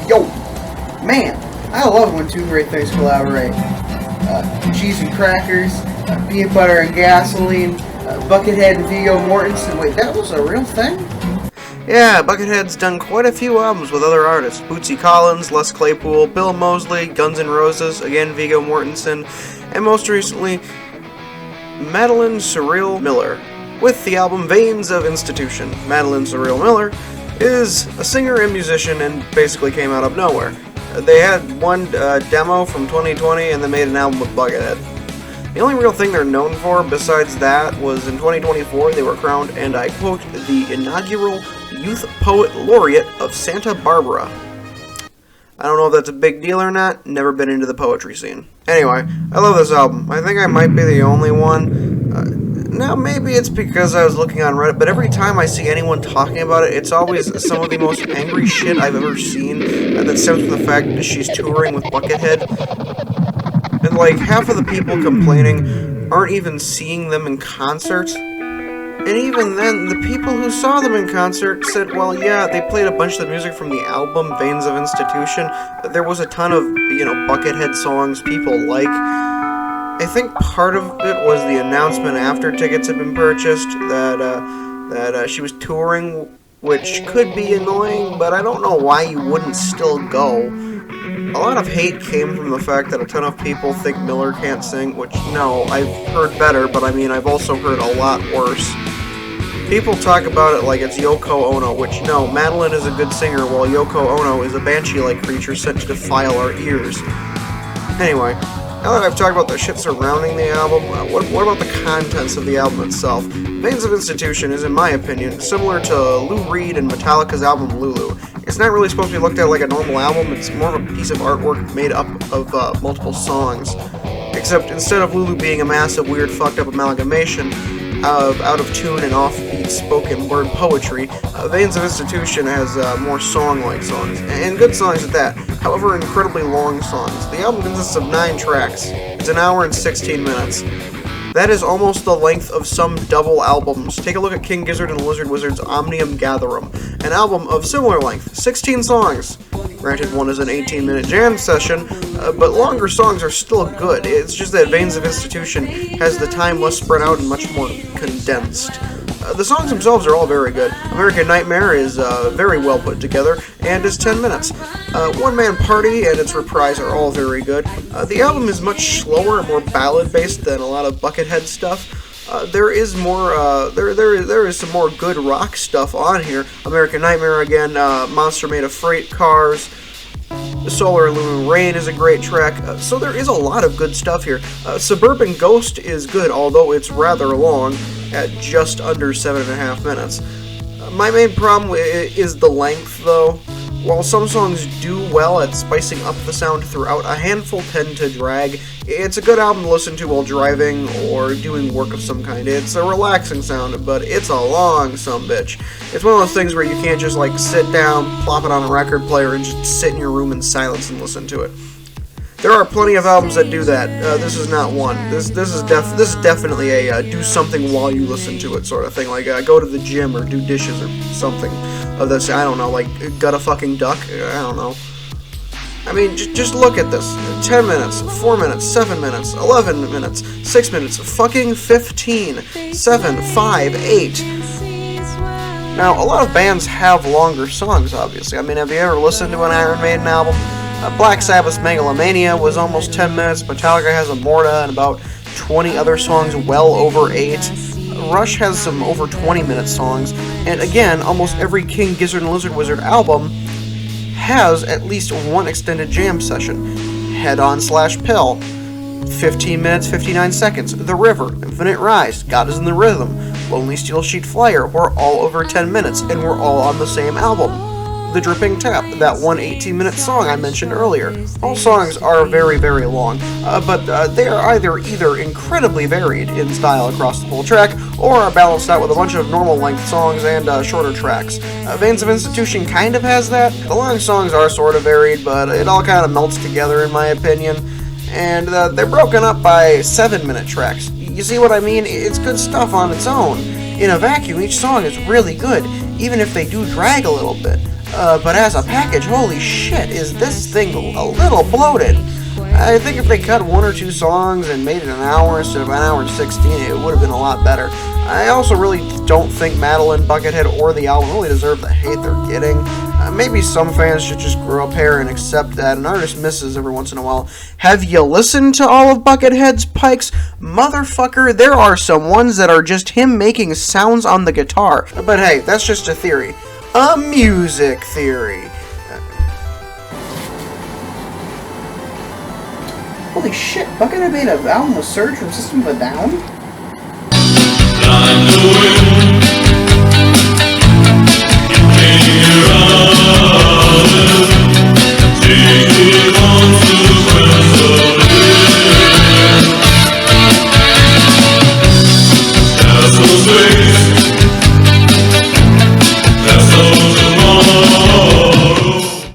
Yo! Man, I love when two great things collaborate. Cheese and crackers, peanut butter and gasoline, Buckethead and Viggo Mortensen. Wait, that was a real thing? Yeah, Buckethead's done quite a few albums with other artists. Bootsy Collins, Les Claypool, Bill Moseley, Guns N' Roses, again Viggo Mortensen, and most recently, Madeline Cyrille Miller, with the album Veins of Institution. Madeline Cyrille Miller is a singer and musician and basically came out of nowhere. They had one demo from 2020 and they made an album with Buckethead. The only real thing they're known for besides that was in 2024 they were crowned, and I quote, the inaugural Youth Poet Laureate of Santa Barbara. I don't know if that's a big deal or not, never been into the poetry scene. Anyway, I love this album. I think I might be the only one. Now maybe it's because I was looking on Reddit, but every time I see anyone talking about it, it's always some of the most angry shit I've ever seen that stems from the fact that she's touring with Buckethead. And like, half of the people complaining aren't even seeing them in concert. And even then, the people who saw them in concert said, well, yeah, they played a bunch of the music from the album, Veins of Institution. There was a ton of, Buckethead songs people like. I think part of it was the announcement after tickets had been purchased that she was touring, which could be annoying, but I don't know why you wouldn't still go. A lot of hate came from the fact that a ton of people think Miller can't sing, which, no, I've heard better, but I mean, I've also heard a lot worse. People talk about it like it's Yoko Ono, which, no, Madeline is a good singer, while Yoko Ono is a banshee-like creature sent to defile our ears. Anyway, now that I've talked about the shit surrounding the album, what about the contents of the album itself? Veins of Institution is, in my opinion, similar to Lou Reed and Metallica's album Lulu. It's not really supposed to be looked at like a normal album, it's more of a piece of artwork made up of multiple songs. Except instead of Lulu being a massive, weird, fucked up amalgamation of out-of-tune and off-beat spoken word poetry, Veins of Institution has more song-like songs, and good songs at that, however incredibly long songs. The album consists of 9 tracks. It's an hour and 16 minutes. That is almost the length of some double albums. Take a look at King Gizzard and Lizard Wizard's Omnium Gatherum, an album of similar length, 16 songs. Granted, one is an 18-minute jam session, but longer songs are still good. It's just that Veins of Institution has the time less spread out and much more condensed. The songs themselves are all very good. American Nightmare is very well put together, and is 10 minutes. One Man Party and its reprise are all very good. The album is much slower and more ballad-based than a lot of Buckethead stuff. There is more, there is some more good rock stuff on here. American Nightmare again, Monster Made of Freight Cars, Solar and Lunar Rain is a great track, so there is a lot of good stuff here. Suburban Ghost is good, although it's rather long, at just under 7.5 minutes. My main problem is the length, though. While some songs do well at spicing up the sound throughout, a handful tend to drag. It's a good album to listen to while driving or doing work of some kind. It's a relaxing sound, but it's a long sumbitch. It's one of those things where you can't just sit down, plop it on a record player, and just sit in your room in silence and listen to it. There are plenty of albums that do that. This is not one. This is definitely a do something while you listen to it sort of thing. Like go to the gym or do dishes or something of this. I don't know, like gut a fucking duck. I don't know. I mean, just look at this. 10 minutes, 4 minutes, 7 minutes, 11 minutes, 6 minutes, fucking 15, 7, 5, 8. Now, a lot of bands have longer songs, obviously. I mean, have you ever listened to an Iron Maiden album? Black Sabbath's Megalomania was almost 10 minutes. Metallica has Amorta and about 20 other songs well over 8. Rush has some over 20-minute songs. And again, almost every King Gizzard and Lizard Wizard album has at least one extended jam session. Head On / Pill, 15 minutes, 59 seconds. The River, Infinite Rise, God Is in the Rhythm, Lonely Steel Sheet Flyer were all over 10 minutes and were all on the same album. The Dripping Tap, that one 18-minute song I mentioned earlier. All songs are very, very long, but they are either incredibly varied in style across the whole track, or are balanced out with a bunch of normal-length songs and shorter tracks. Veins of Institution kind of has that. The long songs are sort of varied, but it all kind of melts together in my opinion, and they're broken up by 7-minute tracks. You see what I mean? It's good stuff on its own. In a vacuum, each song is really good, even if they do drag a little bit. But as a package, holy shit, is this thing a little bloated. I think if they cut 1 or 2 songs and made it an hour instead of an hour and 16, it would have been a lot better. I also really don't think Madeline, Buckethead, or the album really deserve the hate they're getting. Maybe some fans should just grow up here and accept that an artist misses every once in a while. Have you listened to all of Buckethead's pikes? Motherfucker, there are some ones that are just him making sounds on the guitar. But hey, that's just a theory. A music theory. Holy shit, Buckethead made an album with Surge from System of a Down?